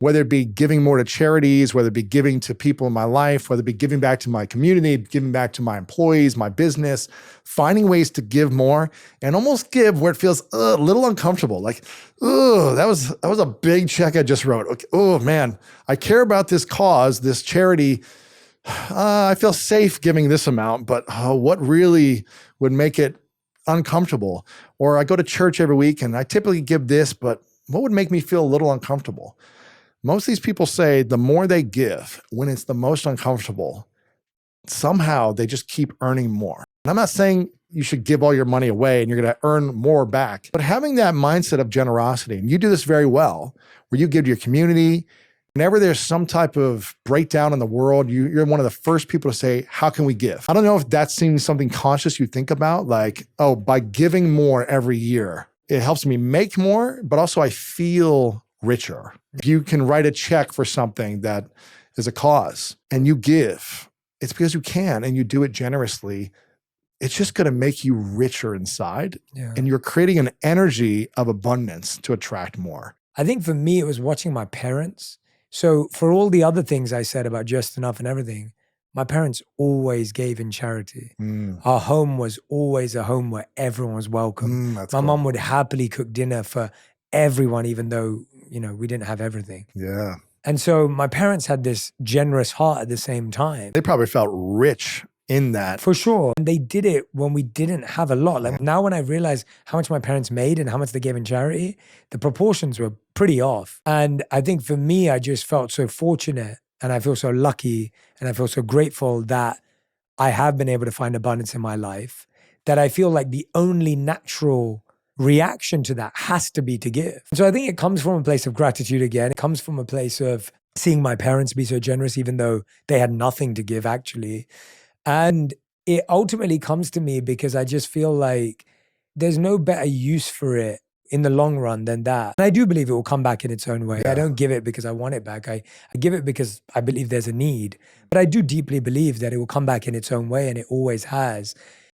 whether it be giving more to charities, whether it be giving to people in my life, whether it be giving back to my community, giving back to my employees, my business, finding ways to give more and almost give where it feels a little uncomfortable. Like, oh, that was a big check I just wrote. Okay, oh man, I care about this cause, this charity. I feel safe giving this amount, but what really would make it uncomfortable? Or I go to church every week and I typically give this, but what would make me feel a little uncomfortable? Most of these people say the more they give, when it's the most uncomfortable, somehow they just keep earning more. And I'm not saying you should give all your money away and you're going to earn more back, but having that mindset of generosity, and you do this very well, where you give to your community. Whenever there's some type of breakdown in the world, you're one of the first people to say, how can we give? I don't know if that seems something conscious you think about, like, oh, by giving more every year, it helps me make more, but also I feel richer. If you can write a check for something that is a cause and you give, it's because you can and you do it generously. It's just going to make you richer inside. Yeah. And you're creating an energy of abundance to attract more. I think for me, it was watching my parents. So for all the other things I said about just enough and everything, my parents always gave in charity. Our home was always a home where everyone was welcome. My mom would happily cook dinner for everyone, even though, we didn't have everything. Yeah. And so my parents had this generous heart at the same time. They probably felt rich in that. For sure. And they did it when we didn't have a lot. Like now when I realize how much my parents made and how much they gave in charity, the proportions were pretty off. And I think for me, I just felt so fortunate and I feel so lucky and I feel so grateful that I have been able to find abundance in my life, that I feel like the only natural reaction to that has to be to give. So I think it comes from a place of gratitude again. It comes from a place of seeing my parents be so generous, even though they had nothing to give actually. And it ultimately comes to me because I just feel like there's no better use for it in the long run than that. And I do believe it will come back in its own way. Yeah. I don't give it because I want it back. I give it because I believe there's a need. But I do deeply believe that it will come back in its own way, and it always has.